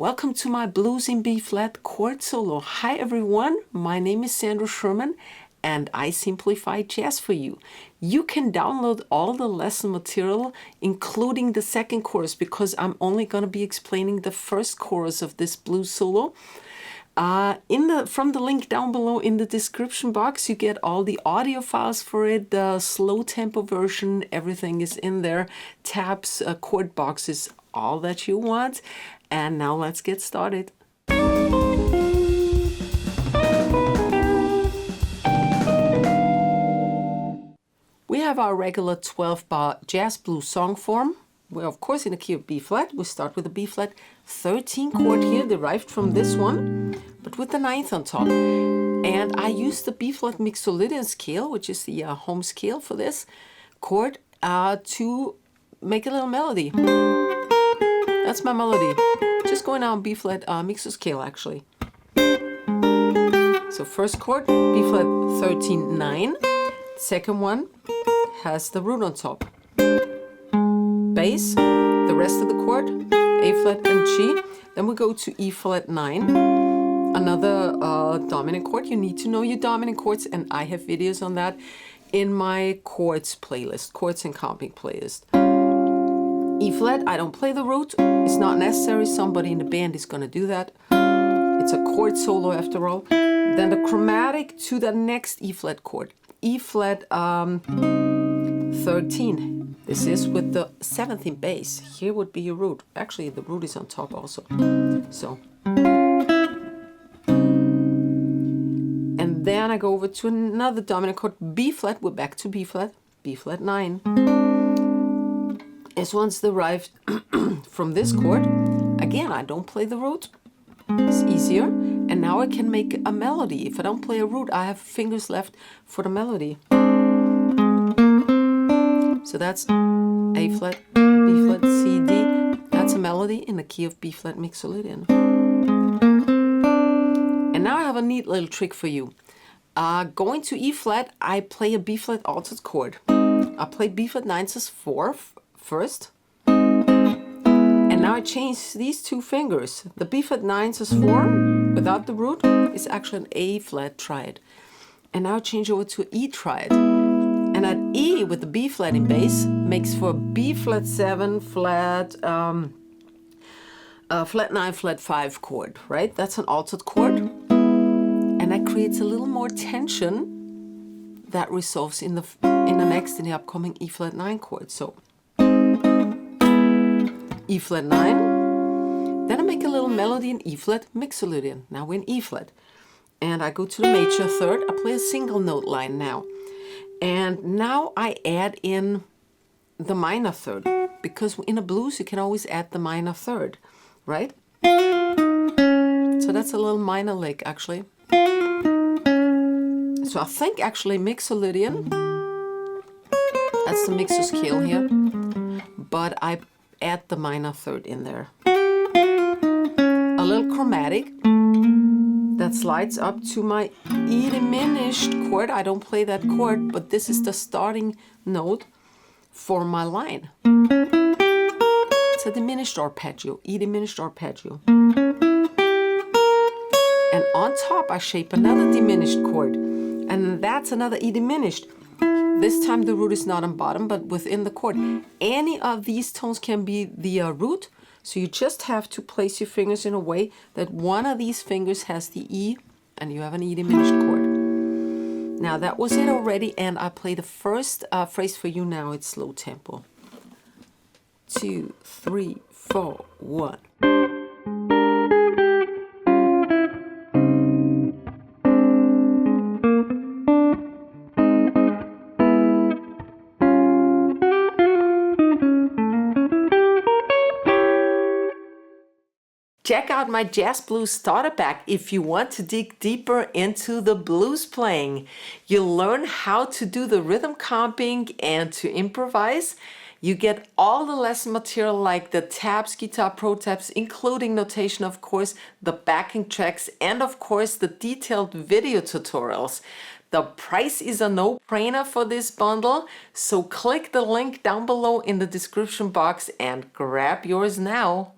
Welcome to my Blues in B-flat chord solo. Hi everyone, my name is Sandra Sherman and I simplify jazz for you. You can download all the lesson material, including the second chorus, because I'm only going to be explaining the first chorus of this blues solo. From the link down below in the description box, you get all the audio files for it, the slow tempo version, everything is in there, tabs, chord boxes, all that you want. And now let's get started. We have our regular 12-bar jazz blues song form. We're of course in the key of B flat. We start with a B flat 13 chord here, derived from this one, but with the 9th on top. And I use the B flat Mixolydian scale, which is the home scale for this chord, to make a little melody. That's my melody. Just going on B flat mixo scale actually. So first chord, B flat 13 9. Second one has the root on top. Bass, the rest of the chord, A flat and G. Then we go to E flat 9, another dominant chord. You need to know your dominant chords, and I have videos on that in my chords playlist, chords and comping playlist. E flat, I don't play the root. It's not necessary. Somebody in the band is going to do that. It's a chord solo after all. Then the chromatic to the next E flat chord. E flat 13. This is with the 7th in bass. Here would be your root. Actually, the root is on top also. So. And then I go over to another dominant chord, B flat. We're back to B flat 9. This one's derived from this chord. Again, I don't play the root. It's easier. And now I can make a melody. If I don't play a root, I have fingers left for the melody. So that's A flat, B flat, C, D. That's a melody in the key of B flat Mixolydian. And now I have a neat little trick for you. Going to E flat, I play a B flat altered chord. I play B flat 9 sus 4 first. And now I change these two fingers. The B flat 9 sus 4 without the root is actually an A flat triad. And now I change over to E triad. And that E with the B flat in bass makes for a B flat 7 flat, flat 9, flat 5 chord, right? That's an altered chord. And that creates a little more tension that resolves in the upcoming E flat 9 chord. So E flat 9, then I make a little melody in E flat Mixolydian. Now we're in E flat. And I go to the major third. I play a single note line now. And now I add in the minor third, because in a blues you can always add the minor third, right? So that's a little minor lick actually. So I think actually Mixolydian, that's the mixo scale here, but I add the minor third in there. A little chromatic that slides up to my E diminished chord. I don't play that chord, but this is the starting note for my line. It's a diminished arpeggio, E diminished arpeggio. And on top I shape another diminished chord, and that's another E diminished. This time the root is not on bottom, but within the chord. Any of these tones can be the root. So you just have to place your fingers in a way that one of these fingers has the E and you have an E diminished chord. Now that was it already, and I play the first phrase for you now. It's slow tempo. 2, 3, 4, 1. Check out my Jazz Blues Starter Pack if you want to dig deeper into the blues playing. You'll learn how to do the rhythm comping and to improvise. You get all the lesson material like the tabs, guitar pro tabs, including notation of course, the backing tracks, and of course the detailed video tutorials. The price is a no-brainer for this bundle, so click the link down below in the description box and grab yours now.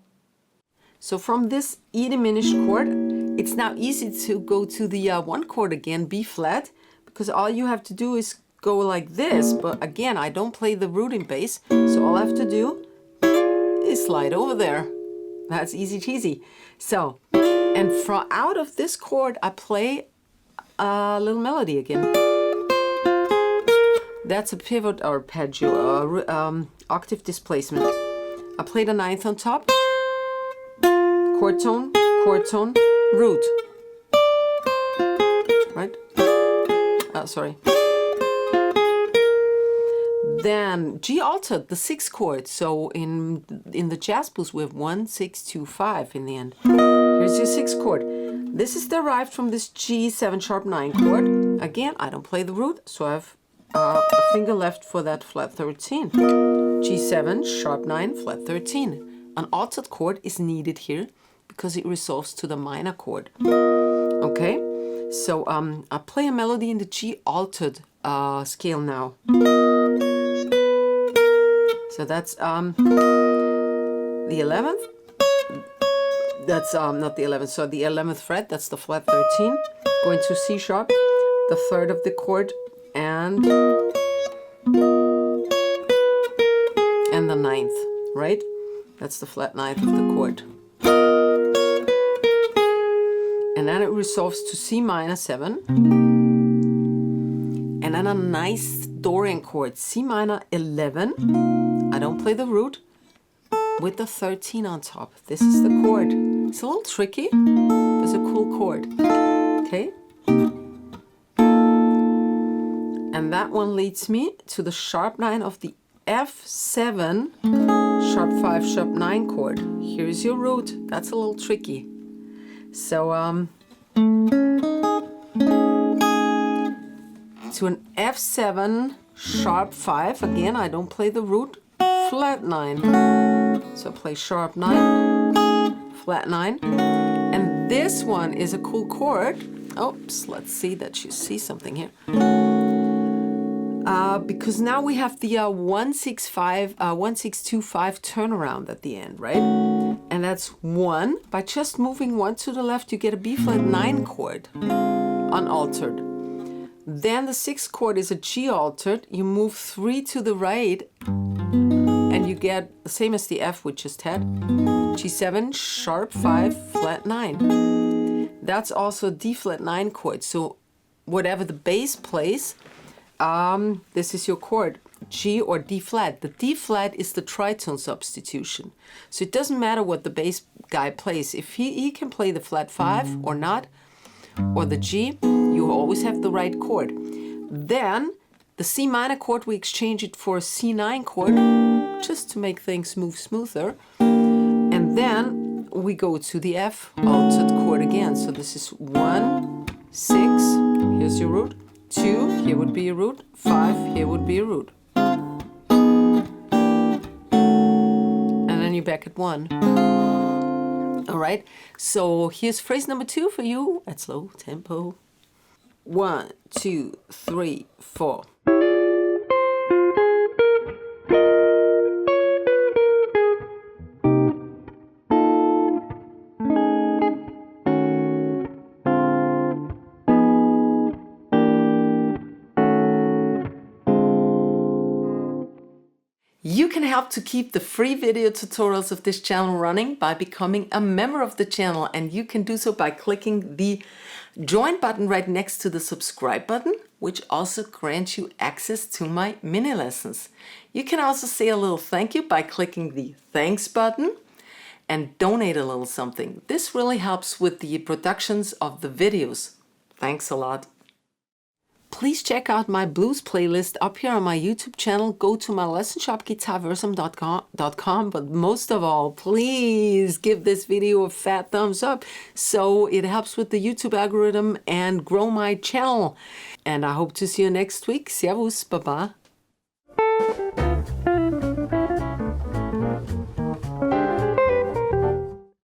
So from this E diminished chord, it's now easy to go to the 1 chord again, B flat, because all you have to do is go like this. But again, I don't play the root in bass, so all I have to do is slide over there. That's easy cheesy. So, and from out of this chord, I play a little melody again. That's a pivot or arpeggio, octave displacement. I play the 9th on top, chord tone, root. Right? Sorry. Then G altered, the 6th chord. So in the jazz blues we have 1, 6, 2, 5 in the end. Here's your 6th chord. This is derived from this G7 sharp 9 chord. Again, I don't play the root, so I have a finger left for that flat 13. G7 sharp 9 flat 13. An altered chord is needed here because it resolves to the minor chord. Okay, so I play a melody in the G altered scale now. So that's the 11th. That's not the 11th, so the 11th fret, that's the flat 13. Going to C sharp, the 3rd of the chord, and the 9th, right? That's the flat 9th of the chord. And then it resolves to C minor 7. And then a nice Dorian chord, C minor 11. I don't play the root, with the 13 on top. This is the chord. It's a little tricky, but it's a cool chord. Okay? And that one leads me to the sharp 9 of the F7 sharp 5 sharp 9 chord. Here's your root. That's a little tricky. So to an F7 sharp 5, again I don't play the root, flat 9. So play sharp 9, flat 9. And this one is a cool chord. Oops, let's see that you see something here. Because now we have the 1625 turnaround at the end, right? And that's 1. By just moving 1 to the left, you get a B flat 9 chord, unaltered. Then the 6th chord is a G altered. You move 3 to the right, and you get the same as the F we just had. G7, sharp 5, flat 9. That's also a D flat 9 chord. So whatever the bass plays, this is your chord, G or D flat. The D flat is the tritone substitution. So it doesn't matter what the bass guy plays. If he can play the flat 5 or not, or the G, you always have the right chord. Then the C minor chord, we exchange it for a C9 chord just to make things move smoother. And then we go to the F altered chord again. So this is 1, 6, here's your root. 2, here would be a root. 5, here would be a root. And then you're back at 1. All right, so here's phrase number 2 for you at slow tempo. 1, 2, 3, 4. You can help to keep the free video tutorials of this channel running by becoming a member of the channel, and you can do so by clicking the join button right next to the subscribe button, which also grants you access to my mini lessons. You can also say a little thank you by clicking the thanks button and donate a little something. This really helps with the productions of the videos. Thanks a lot. Please check out my blues playlist up here on my YouTube channel. Go to my lesson shop, GuitarVersum.com. But most of all, please give this video a fat thumbs up so it helps with the YouTube algorithm and grow my channel. And I hope to see you next week. Servus, Baba.